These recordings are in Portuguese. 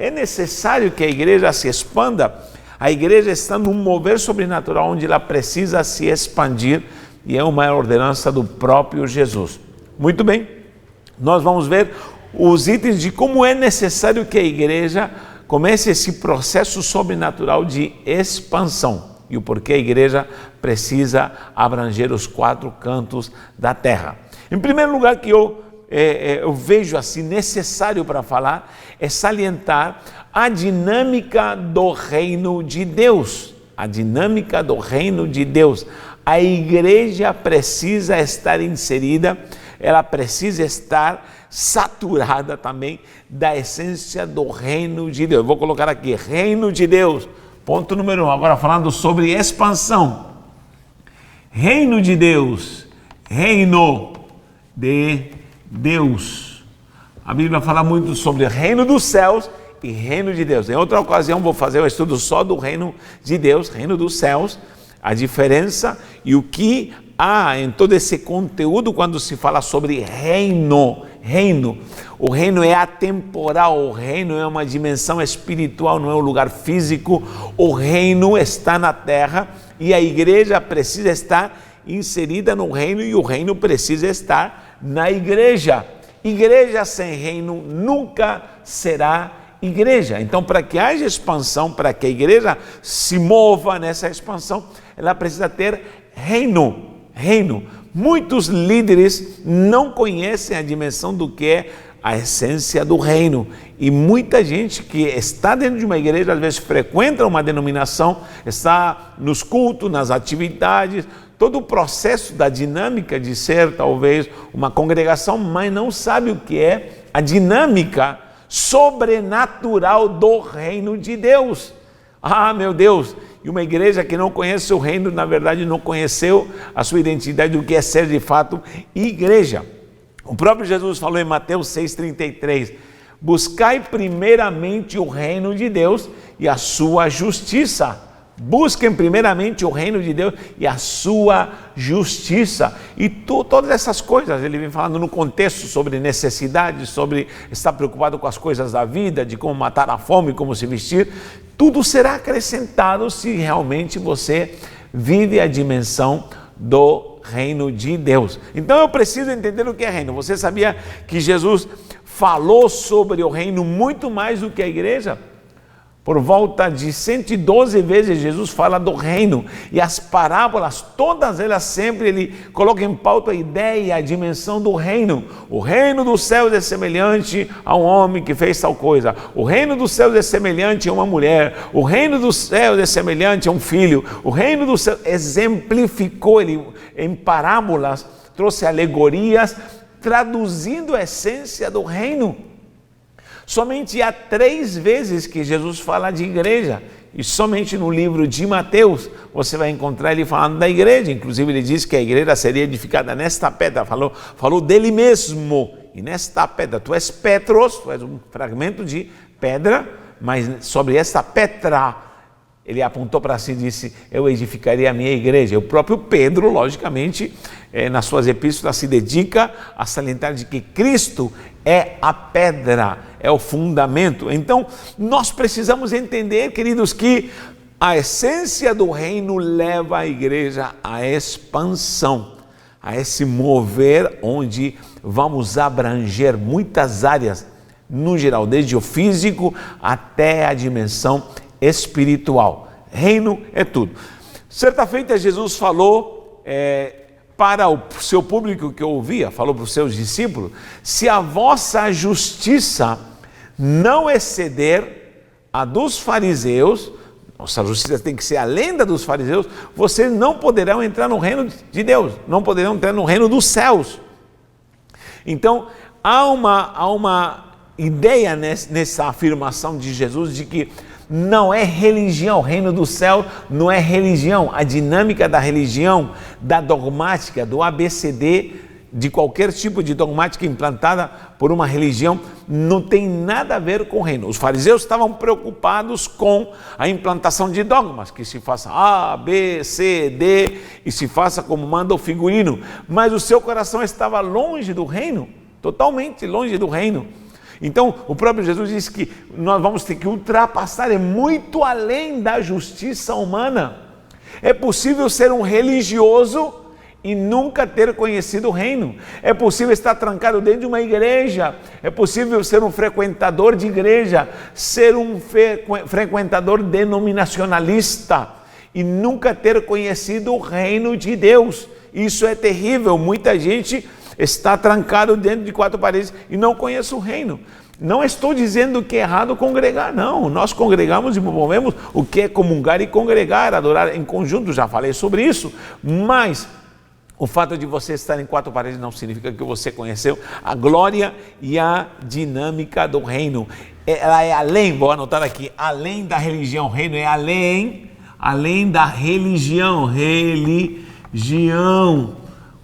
é necessário que a igreja se expanda. A igreja está num mover sobrenatural onde ela precisa se expandir e é uma ordenança do próprio Jesus. Muito bem, nós vamos ver os itens de como é necessário que a igreja comece esse processo sobrenatural de expansão e o porquê a igreja precisa abranger os 4 cantos da terra. Em primeiro lugar, que eu vejo assim necessário para falar é salientar a dinâmica do reino de Deus. A dinâmica do reino de Deus. A igreja precisa estar inserida, ela precisa estar saturada também da essência do reino de Deus. Eu vou colocar aqui, reino de Deus, ponto número 1. Agora falando sobre expansão. Reino de Deus, reino de Deus. A Bíblia fala muito sobre reino dos céus e reino de Deus. Em outra ocasião vou fazer um estudo só do reino de Deus, reino dos céus, a diferença e o que há em todo esse conteúdo quando se fala sobre reino. Reino. O reino é atemporal, o reino é uma dimensão espiritual, não é um lugar físico. O reino está na terra e a igreja precisa estar inserida no reino e o reino precisa estar na igreja. Igreja sem reino nunca será igreja. Então, para que haja expansão, para que a igreja se mova nessa expansão, ela precisa ter reino. Reino. Muitos líderes não conhecem a dimensão do que é a essência do reino. E muita gente que está dentro de uma igreja, às vezes frequenta uma denominação, está nos cultos, nas atividades, todo o processo da dinâmica de ser talvez uma congregação, mas não sabe o que é a dinâmica sobrenatural do reino de Deus. Ah, meu Deus! E uma igreja que não conhece o reino, na verdade, não conheceu a sua identidade, o que é ser de fato igreja. O próprio Jesus falou em Mateus 6,33, buscai primeiramente o reino de Deus e a sua justiça. Busquem primeiramente o reino de Deus e a sua justiça. E todas essas coisas, ele vem falando no contexto sobre necessidade, sobre estar preocupado com as coisas da vida, de como matar a fome, como se vestir. Tudo será acrescentado se realmente você vive a dimensão do reino de Deus. Então eu preciso entender o que é reino. Você sabia que Jesus falou sobre o reino muito mais do que a igreja? Por volta de 112 vezes Jesus fala do reino e as parábolas, todas elas sempre ele coloca em pauta a ideia e a dimensão do reino. O reino dos céus é semelhante a um homem que fez tal coisa. O reino dos céus é semelhante a uma mulher. O reino dos céus é semelhante a um filho. O reino dos céus exemplificou ele em parábolas, trouxe alegorias, traduzindo a essência do reino. Somente há 3 vezes que Jesus fala de igreja, e somente no livro de Mateus você vai encontrar ele falando da igreja. Inclusive ele diz que a igreja seria edificada nesta pedra, falou dele mesmo, e nesta pedra, tu és Petros, tu és um fragmento de pedra, mas sobre esta pedra, ele apontou para si e disse, eu edificaria a minha igreja. E o próprio Pedro, logicamente, nas suas epístolas se dedica a salientar de que Cristo é a pedra, é o fundamento. Então, nós precisamos entender, queridos, que a essência do reino leva a igreja à expansão, a esse mover onde vamos abranger muitas áreas, no geral, desde o físico até a dimensão espiritual. Reino é tudo. Certa feita Jesus falou para o seu público que ouvia, falou para os seus discípulos, se a vossa justiça não exceder a dos fariseus, nossa justiça tem que ser além da dos fariseus, vocês não poderão entrar no reino de Deus, não poderão entrar no reino dos céus. Então, há uma ideia nessa afirmação de Jesus de que não é religião, o reino do céu não é religião, a dinâmica da religião, da dogmática, do ABCD, de qualquer tipo de dogmática implantada por uma religião, não tem nada a ver com o reino. Os fariseus estavam preocupados com a implantação de dogmas, que se faça A, B, C, D, e se faça como manda o figurino, mas o seu coração estava longe do reino, totalmente longe do reino. Então, o próprio Jesus disse que nós vamos ter que ultrapassar, é muito além da justiça humana. É possível ser um religioso e nunca ter conhecido o reino. É possível estar trancado dentro de uma igreja. É possível ser um frequentador de igreja, ser um frequentador denominacionalista e nunca ter conhecido o reino de Deus. Isso é terrível. Muita gente está trancado dentro de quatro paredes e não conhece o reino. Não estou dizendo que é errado congregar, não. Nós congregamos e movemos o que é comungar e congregar, adorar em conjunto, já falei sobre isso. Mas o fato de você estar em quatro paredes não significa que você conheceu a glória e a dinâmica do reino. Ela é além, vou anotar aqui, além da religião. O reino é além da religião.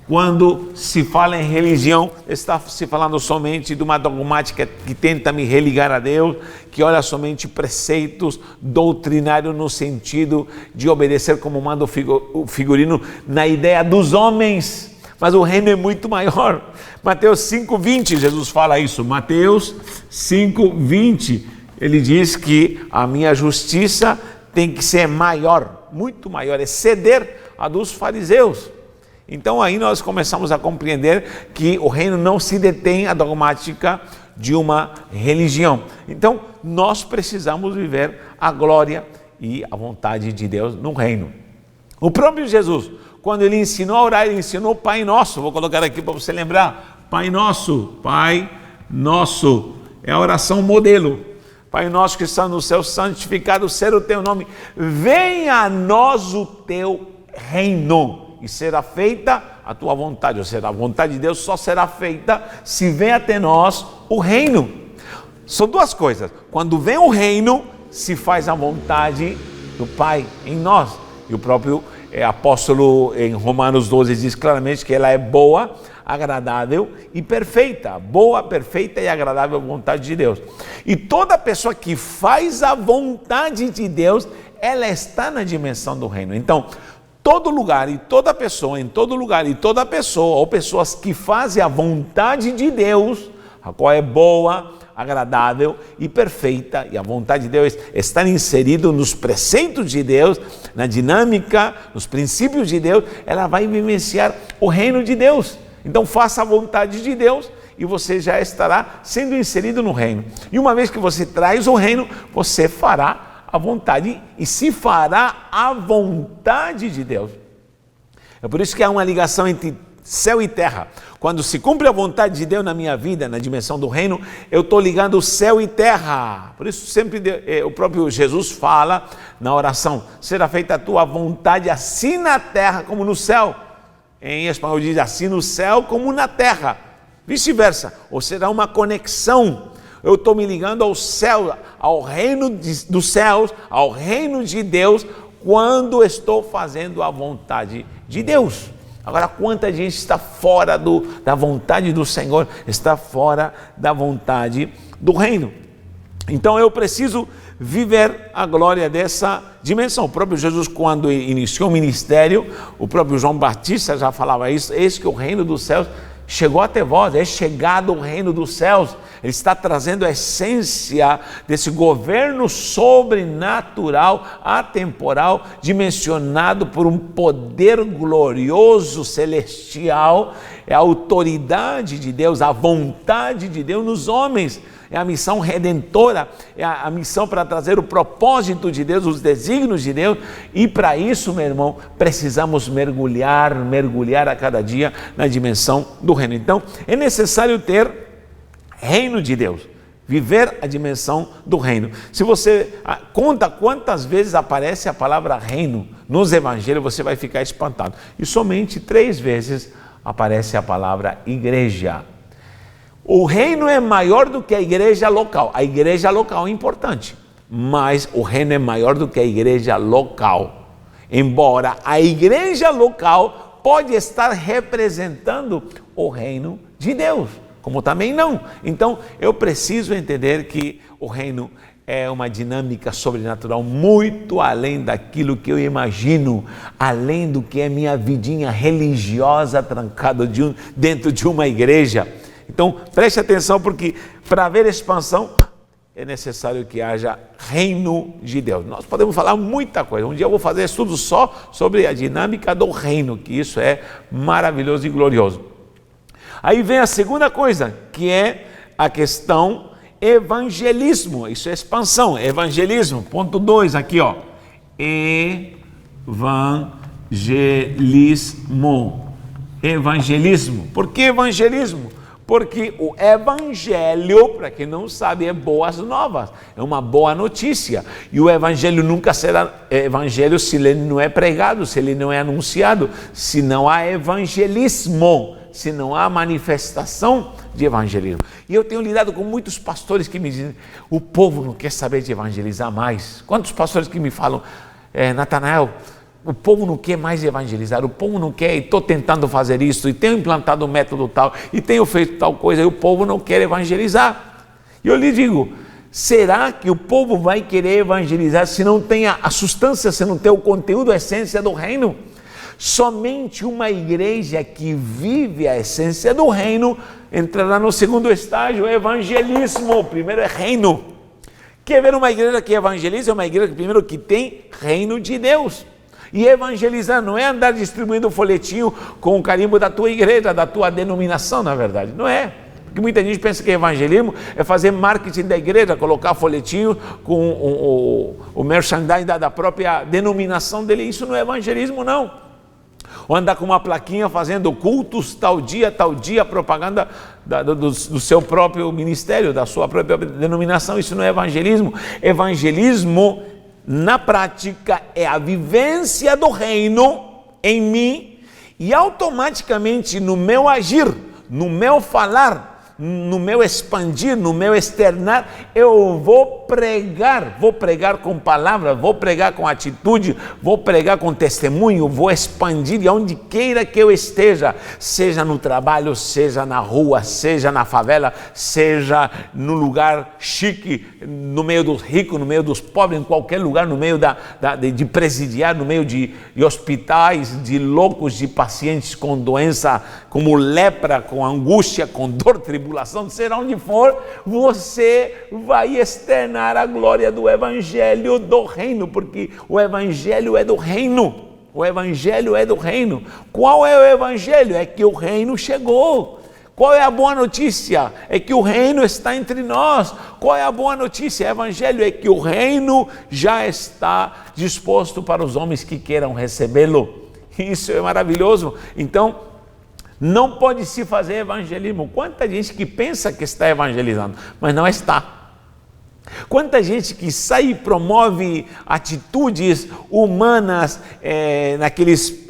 Quando se fala em religião, está se falando somente de uma dogmática que tenta me religar a Deus, que olha somente preceitos doutrinários no sentido de obedecer como manda o figurino na ideia dos homens. Mas o reino é muito maior. Mateus 5:20, Jesus fala isso. Mateus 5:20, ele diz que a minha justiça tem que ser maior, muito maior, exceder a dos fariseus. Então aí nós começamos a compreender que o reino não se detém à dogmática de uma religião. Então nós precisamos viver a glória e a vontade de Deus no reino. O próprio Jesus, quando ele ensinou a orar, ele ensinou o Pai Nosso. Vou colocar aqui para você lembrar. Pai Nosso é a oração modelo. Pai Nosso que está no céu, santificado seja o teu nome. Venha a nós o teu reino. E será feita a tua vontade, ou seja, a vontade de Deus só será feita se vem até nós o reino. São duas coisas. Quando vem o reino, se faz a vontade do Pai em nós. E o próprio apóstolo em Romanos 12 diz claramente que ela é boa, agradável e perfeita. Boa, perfeita e agradável vontade de Deus. E toda pessoa que faz a vontade de Deus, ela está na dimensão do reino. Então, todo lugar e toda pessoa, em todo lugar e toda pessoa, ou pessoas que fazem a vontade de Deus, a qual é boa, agradável e perfeita, e a vontade de Deus está inserida nos preceitos de Deus, na dinâmica, nos princípios de Deus, ela vai vivenciar o reino de Deus. Então faça a vontade de Deus e você já estará sendo inserido no reino. E uma vez que você traz o reino, você fará a vontade e se fará a vontade de Deus. É por isso que há uma ligação entre céu e terra. Quando se cumpre a vontade de Deus na minha vida, na dimensão do reino, eu estou ligando céu e terra. Por isso sempre o próprio Jesus fala na oração: será feita a tua vontade assim na terra como no céu. Em espanhol diz assim no céu como na terra. Vice-versa. Ou será uma conexão. Eu estou me ligando ao céu, ao reino dos céus, ao reino de Deus, quando estou fazendo a vontade de Deus. Agora, quanta gente está fora da vontade do Senhor, está fora da vontade do reino. Então eu preciso viver a glória dessa dimensão. O próprio Jesus, quando iniciou o ministério, o próprio João Batista já falava isso: eis que o reino dos céus chegou até vós, é chegado o reino dos céus. Ele está trazendo a essência desse governo sobrenatural, atemporal, dimensionado por um poder glorioso, celestial. É a autoridade de Deus, a vontade de Deus nos homens. É a missão redentora, é a missão para trazer o propósito de Deus, os desígnios de Deus. E para isso, meu irmão, precisamos mergulhar a cada dia na dimensão do reino. Então, é necessário ter reino de Deus, viver a dimensão do reino. Se você conta quantas vezes aparece a palavra reino nos evangelhos, você vai ficar espantado. E somente 3 vezes aparece a palavra igreja. O reino é maior do que a igreja local. A igreja local é importante, mas o reino é maior do que a igreja local. Embora a igreja local pode estar representando o reino de Deus, como também não. Então, eu preciso entender que o reino é uma dinâmica sobrenatural muito além daquilo que eu imagino, além do que é minha vidinha religiosa trancada dentro de uma igreja. Então, preste atenção, porque para haver expansão, é necessário que haja reino de Deus. Nós podemos falar muita coisa. Um dia eu vou fazer estudo só sobre a dinâmica do reino, que isso é maravilhoso e glorioso. Aí vem a segunda coisa, que é a questão evangelismo. Isso é expansão, evangelismo. Ponto 2 aqui, ó. Evangelismo. Evangelismo. Por que evangelismo? Porque o evangelho, para quem não sabe, é boas novas, é uma boa notícia. E o evangelho nunca será evangelho se ele não é pregado, se ele não é anunciado, se não há evangelismo, se não há manifestação de evangelismo. E eu tenho lidado com muitos pastores que me dizem, o povo não quer saber de evangelizar mais. Quantos pastores que me falam, Natanael, o povo não quer mais evangelizar, o povo não quer, e estou tentando fazer isso, e tenho implantado um método tal, e tenho feito tal coisa, e o povo não quer evangelizar. E eu lhe digo, será que o povo vai querer evangelizar se não tem a substância, se não tem o conteúdo, a essência do reino? Somente uma igreja que vive a essência do reino entrará no segundo estágio, o evangelismo. O primeiro é reino. Quer ver uma igreja que evangeliza? É uma igreja que primeiro que tem reino de Deus. E evangelizar não é andar distribuindo folhetinho com o carimbo da tua igreja, da tua denominação, na verdade, não é. Porque muita gente pensa que evangelismo é fazer marketing da igreja, colocar folhetinho com o merchandising da própria denominação dele. Isso não é evangelismo, não. Ou andar com uma plaquinha fazendo cultos tal dia, propaganda do seu próprio ministério, da sua própria denominação. Isso não é evangelismo. Evangelismo, na prática, é a vivência do reino em mim e automaticamente no meu agir, no meu falar, no meu expandir, no meu externar, eu vou pregar com palavras, vou pregar com atitude, vou pregar com testemunho, vou expandir de onde queira que eu esteja, seja no trabalho, seja na rua, seja na favela, seja no lugar chique, no meio dos ricos, no meio dos pobres, em qualquer lugar, no meio de presidiário, no meio de hospitais, de loucos, de pacientes com doença, como lepra, com angústia, com dor, tribulação, seja onde for, você vai externar a glória do evangelho do reino, porque o evangelho é do reino. O evangelho é do reino. Qual é o evangelho? É que o reino chegou. Qual é a boa notícia? É que o reino está entre nós. Qual é a boa notícia? O evangelho é que o reino já está disposto para os homens que queiram recebê-lo. Isso é maravilhoso. Então, não pode se fazer evangelismo. Quanta gente que pensa que está evangelizando, mas não está. Quanta gente que sai e promove atitudes humanas naqueles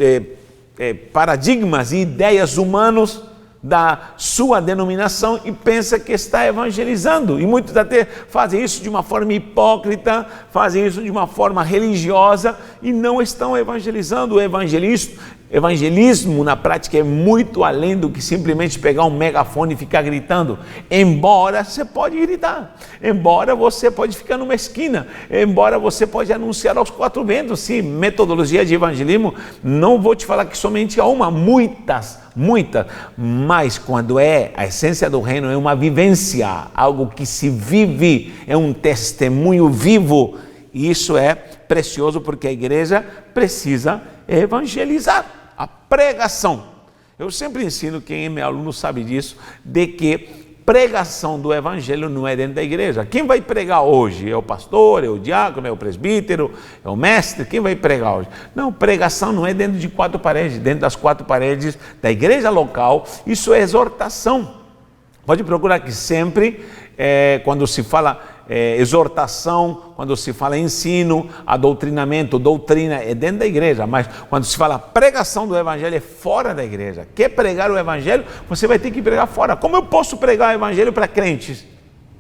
paradigmas e ideias humanos da sua denominação e pensa que está evangelizando. E muitos até fazem isso de uma forma hipócrita, fazem isso de uma forma religiosa e não estão evangelizando. O evangelismo na prática é muito além do que simplesmente pegar um megafone e ficar gritando. Embora você pode gritar, embora você pode ficar numa esquina, embora você pode anunciar aos quatro ventos. Sim, metodologia de evangelismo, não vou te falar que somente há uma, muitas, mas quando é a essência do reino, é uma vivência, algo que se vive, é um testemunho vivo, e isso é precioso porque a igreja precisa evangelizar. A pregação, eu sempre ensino, quem é meu aluno sabe disso, de que pregação do evangelho não é dentro da igreja. Quem vai pregar hoje? É o pastor, é o diácono, é o presbítero, é o mestre? Quem vai pregar hoje? Não, pregação não é dentro de quatro paredes, dentro das quatro paredes da igreja local. Isso é exortação. Pode procurar que sempre, quando se fala exortação, quando se fala ensino, adoctrinamento, doutrina, é dentro da igreja, mas quando se fala pregação do evangelho é fora da igreja. Quer pregar o evangelho, você vai ter que pregar fora. Como eu posso pregar o evangelho para crentes?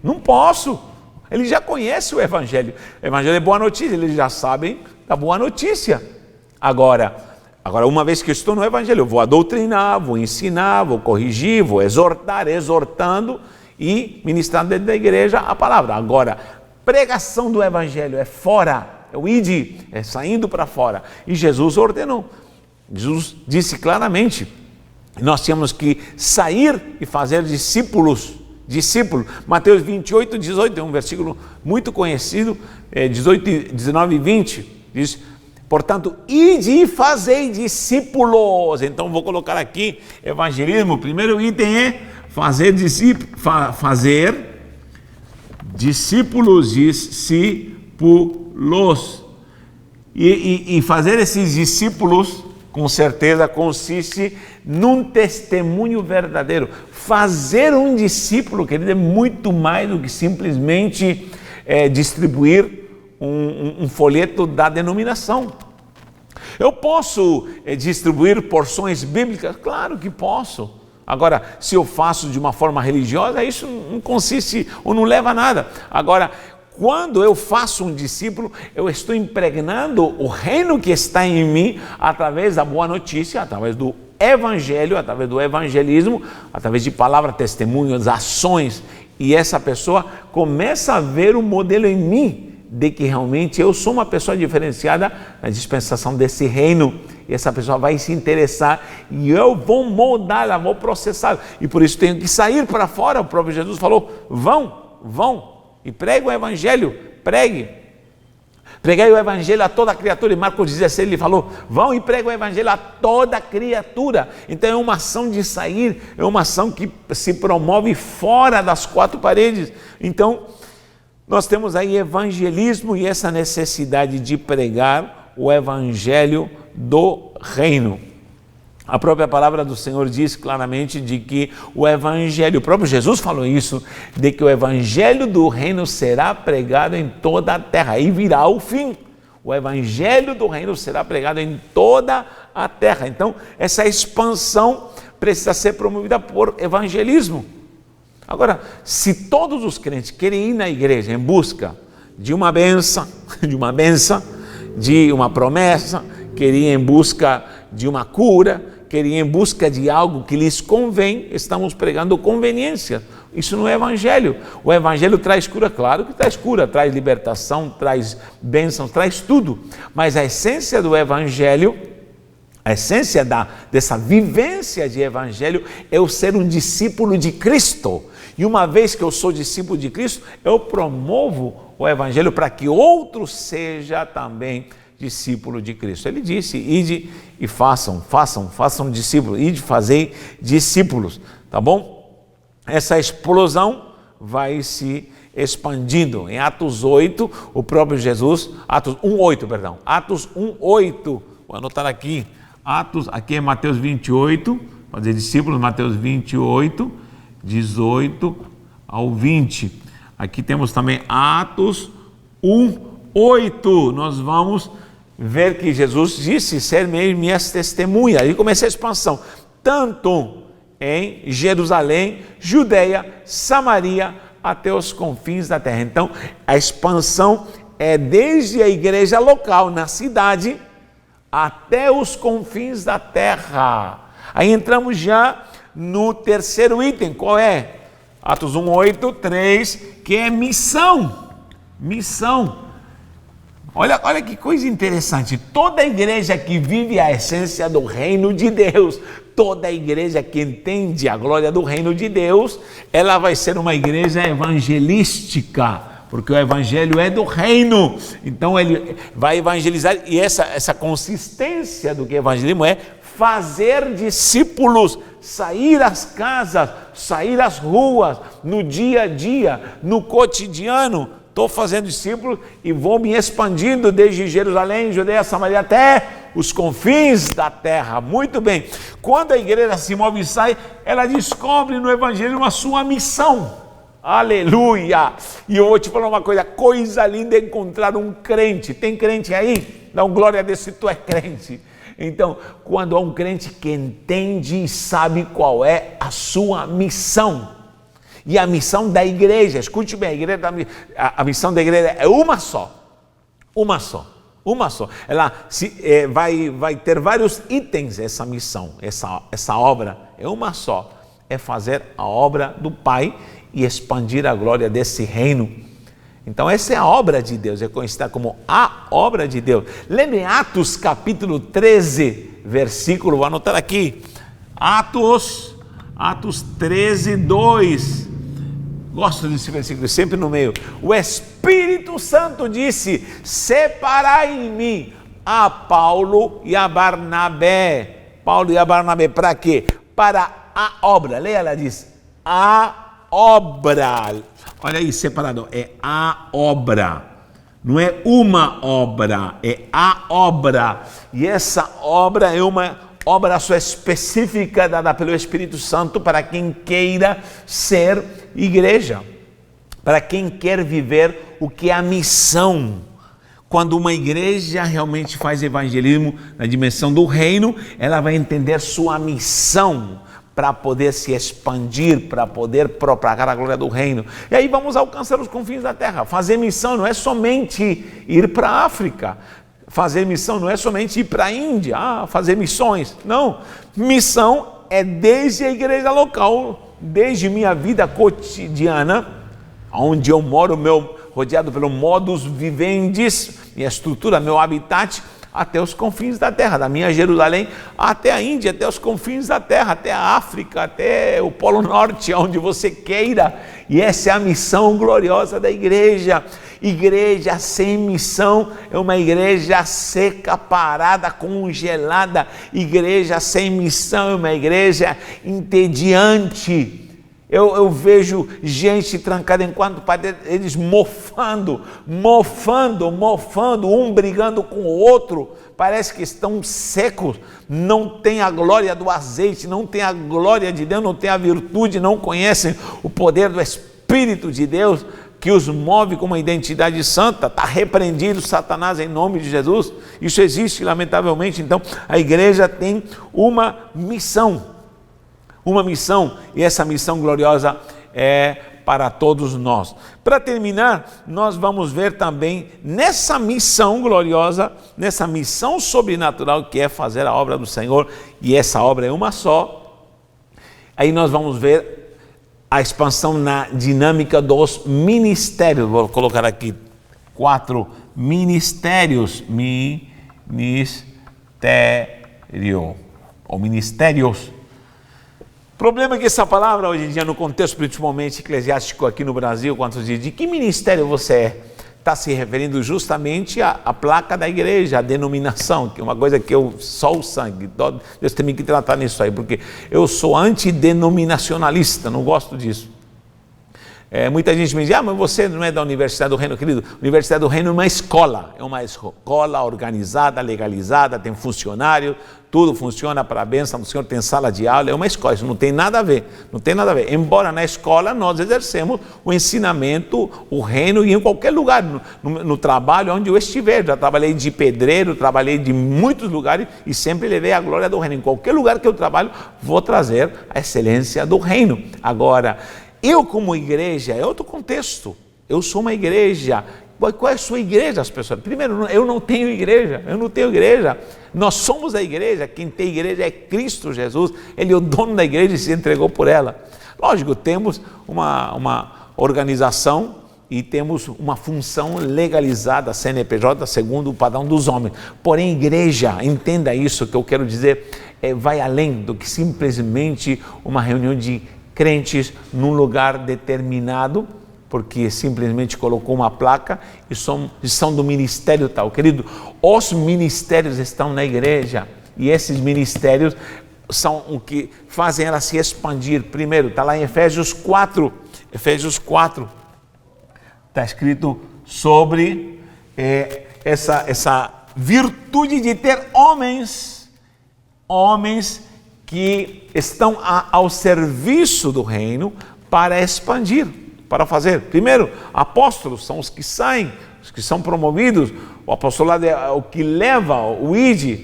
Não posso. Eles já conhecem o evangelho. O evangelho é boa notícia, eles já sabem da boa notícia. Agora, uma vez que eu estou no evangelho, eu vou adoutrinar, vou ensinar, vou corrigir, vou exortar, exortando e ministrando dentro da igreja a palavra. Agora, pregação do evangelho é fora, é o ide, é saindo para fora. E Jesus ordenou. Jesus disse claramente, nós temos que sair e fazer discípulos discípulo. Mateus 28, 18, é um versículo muito conhecido, 18, 19 e 20, diz: portanto, ide e fazei discípulos. Então vou colocar aqui evangelismo. O primeiro item é fazer discípulos, discípulos. E fazer esses discípulos, com certeza, consiste num testemunho verdadeiro. Fazer um discípulo, querido, é muito mais do que simplesmente distribuir um folheto da denominação. Eu posso distribuir porções bíblicas? Claro que posso. Agora, se eu faço de uma forma religiosa, isso não consiste ou não leva a nada. Agora, quando eu faço um discípulo, eu estou impregnando o reino que está em mim através da boa notícia, através do evangelho, através do evangelismo, através de palavras, testemunhos, ações. E essa pessoa começa a ver o modelo em mim de que realmente eu sou uma pessoa diferenciada na dispensação desse reino. E essa pessoa vai se interessar e eu vou moldá-la, vou processá-la. E por isso tenho que sair para fora. O próprio Jesus falou: vão e pregue o evangelho, preguei o evangelho a toda criatura. Em Marcos 16 ele falou: vão e pregue o evangelho a toda criatura. Então é uma ação de sair, é uma ação que se promove fora das quatro paredes. Então nós temos aí evangelismo e essa necessidade de pregar o evangelho do reino. A própria palavra do Senhor diz claramente de que o evangelho, o próprio Jesus falou isso, de que o evangelho do reino será pregado em toda a terra. Aí virá o fim. O evangelho do reino será pregado em toda a terra. Então, essa expansão precisa ser promovida por evangelismo. Agora, se todos os crentes querem ir na igreja em busca de uma bênção, de uma promessa, querem ir em busca de uma cura, querem ir em busca de algo que lhes convém, estamos pregando conveniência. Isso não é evangelho. O evangelho traz cura, claro que traz cura, traz libertação, traz bênção, traz tudo. Mas a essência do evangelho, a essência dessa vivência de evangelho é eu ser um discípulo de Cristo. E uma vez que eu sou discípulo de Cristo, eu promovo o evangelho para que outro seja também discípulo de Cristo. Ele disse: ide e façam discípulos, ide fazer discípulos, tá bom? Essa explosão vai se expandindo. Em Atos 8, o próprio Jesus, Atos 1:8, vou anotar aqui, aqui é Mateus 28, fazer discípulos, Mateus 28, 18 ao 20. Aqui temos também Atos 1:8, nós vamos ver que Jesus disse: ser minhas testemunhas. Aí começa a expansão, tanto em Jerusalém, Judeia, Samaria, até os confins da terra. Então, a expansão é desde a igreja local, na cidade, até os confins da terra. Aí entramos já no terceiro item. Qual é? Atos 1:8, 3, que é missão. Olha que coisa interessante. Toda igreja que vive a essência do reino de Deus, toda igreja que entende a glória do reino de Deus, ela vai ser uma igreja evangelística, porque o evangelho é do reino. Então ele vai evangelizar, e essa consistência do que é evangelismo é fazer discípulos, sair às casas, sair às ruas, no dia a dia, no cotidiano. Estou fazendo discípulos e vou me expandindo desde Jerusalém, Judeia, Samaria, até os confins da terra. Muito bem. Quando a igreja se move e sai, ela descobre no evangelho a sua missão. Aleluia! E eu vou te falar uma coisa linda é encontrar um crente. Tem crente aí? Dá um glória a Deus se tu é crente. Então, quando há um crente que entende e sabe qual é a sua missão. E a missão da igreja, escute bem, a missão da igreja é uma só. Ela vai ter vários itens, essa missão, essa obra é uma só. É fazer a obra do Pai e expandir a glória desse reino. Então essa é a obra de Deus, é conhecida como a obra de Deus. Lembre Atos capítulo 13, versículo, vou anotar aqui, Atos 13, 2, Gosto desse versículo, sempre no meio. O Espírito Santo disse: separai em mim a Paulo e a Barnabé. Paulo e a Barnabé, para quê? Para a obra. Leia, ela diz: a obra. Olha aí, separado, é a obra. Não é uma obra, é a obra. E essa obra é uma obra só específica dada pelo Espírito Santo para quem queira ser igreja, para quem quer viver o que é a missão. Quando uma igreja realmente faz evangelismo na dimensão do reino, ela vai entender sua missão para poder se expandir, para poder propagar a glória do reino. E aí vamos alcançar os confins da terra. Fazer missão não é somente ir para a África. Fazer missão não é somente ir para a Índia, fazer missões. Não, missão é desde a igreja local, desde minha vida cotidiana, onde eu moro, rodeado pelo modus vivendi, minha estrutura, meu habitat, até os confins da terra, da minha Jerusalém até a Índia, até os confins da terra, até a África, até o Polo Norte, onde você queira. E essa é a missão gloriosa da igreja. Igreja sem missão é uma igreja seca, parada, congelada. Igreja sem missão é uma igreja entediante. Eu vejo gente trancada em quatro paredes, eles mofando, um brigando com o outro, parece que estão secos, não tem a glória do azeite, não tem a glória de Deus, não tem a virtude, não conhecem o poder do Espírito de Deus, que os move com uma identidade santa. Está repreendido Satanás em nome de Jesus. Isso existe, lamentavelmente. Então, a igreja tem uma missão, e essa missão gloriosa é para todos nós. Para terminar, nós vamos ver também nessa missão gloriosa, nessa missão sobrenatural que é fazer a obra do Senhor, e essa obra é uma só. Aí nós vamos ver a expansão na dinâmica dos ministérios. Vou colocar aqui 4 ministérios. Ministérios. O problema é que essa palavra hoje em dia, no contexto principalmente eclesiástico aqui no Brasil, quando diz de que ministério você é, está se referindo justamente à placa da igreja, à denominação, que é uma coisa que só o sangue, Deus tem que tratar nisso aí, porque eu sou antidenominacionalista, não gosto disso. Muita gente me diz: mas você não é da Universidade do Reino, querido. Universidade do Reino é uma escola organizada, legalizada, tem funcionário, tudo funciona para a bênção do Senhor, tem sala de aula, é uma escola, isso não tem nada a ver, embora na escola nós exercemos o ensinamento, o reino, e em qualquer lugar, no trabalho onde eu estiver. Já trabalhei de pedreiro, trabalhei de muitos lugares e sempre levei a glória do reino. Em qualquer lugar que eu trabalho, vou trazer a excelência do reino. Agora, eu como igreja, é outro contexto. Eu sou uma igreja. Qual é a sua igreja, as pessoas? Primeiro, eu não tenho igreja. Nós somos a igreja. Quem tem igreja é Cristo Jesus. Ele é o dono da igreja e se entregou por ela. Lógico, temos uma organização e temos uma função legalizada, CNPJ, segundo o padrão dos homens. Porém, igreja, entenda isso que eu quero dizer, vai além do que simplesmente uma reunião de crentes num lugar determinado, porque simplesmente colocou uma placa e são do ministério tal. Querido, os ministérios estão na igreja, e esses ministérios são o que fazem ela se expandir. Primeiro, está lá em Efésios 4, está escrito sobre essa virtude de ter homens que estão ao serviço do reino para expandir, para fazer. Primeiro, apóstolos são os que saem, os que são promovidos. O apostolado é o que leva o ID,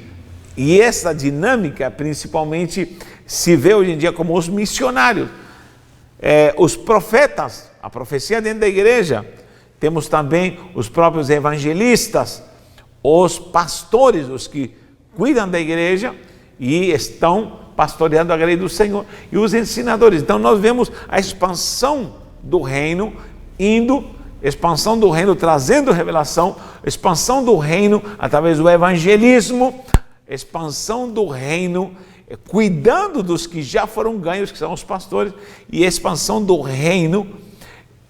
e essa dinâmica principalmente se vê hoje em dia como os missionários. Os profetas, a profecia dentro da igreja. Temos também os próprios evangelistas, os pastores, os que cuidam da igreja e estão pastoreando a igreja do Senhor, e os ensinadores. Então nós vemos a expansão do reino expansão do reino trazendo revelação, expansão do reino através do evangelismo, expansão do reino cuidando dos que já foram ganhos, que são os pastores, e expansão do reino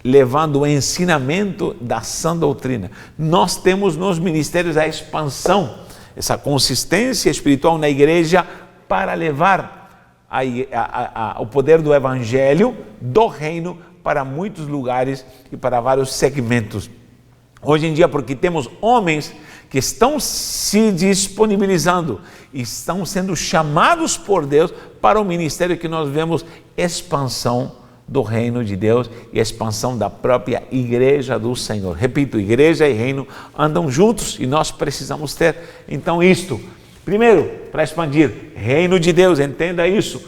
levando o ensinamento da sã doutrina. Nós temos nos ministérios a expansão, essa consistência espiritual na igreja para levar o poder do evangelho, do reino, para muitos lugares e para vários segmentos. Hoje em dia, porque temos homens que estão se disponibilizando, estão sendo chamados por Deus para o ministério que nós vemos expansão do reino de Deus e expansão da própria igreja do Senhor. Repito, igreja e reino andam juntos e nós precisamos ter, então, isto. Primeiro, para expandir, reino de Deus, entenda isso.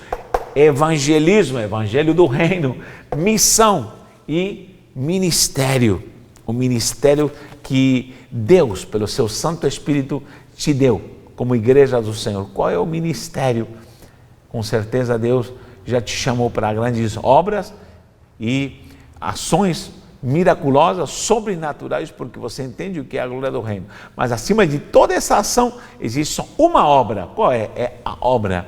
Evangelismo, evangelho do reino, missão e ministério. O ministério que Deus, pelo seu Santo Espírito, te deu como igreja do Senhor. Qual é o ministério? Com certeza Deus já te chamou para grandes obras e ações miraculosas, sobrenaturais, porque você entende o que é a glória do reino. Mas acima de toda essa ação, existe só uma obra. Qual é? É a obra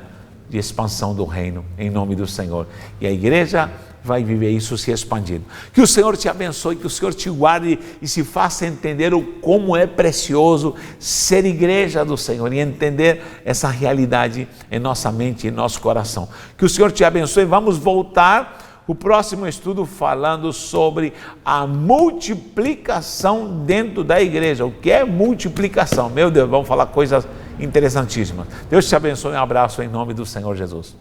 de expansão do reino, em nome do Senhor. E a igreja vai viver isso se expandindo. Que o Senhor te abençoe, que o Senhor te guarde e se faça entender como é precioso ser igreja do Senhor e entender essa realidade em nossa mente e em nosso coração. Que o Senhor te abençoe. Vamos voltar o próximo estudo falando sobre a multiplicação dentro da igreja. O que é multiplicação? Meu Deus, vamos falar coisas interessantíssimas. Deus te abençoe, um abraço em nome do Senhor Jesus.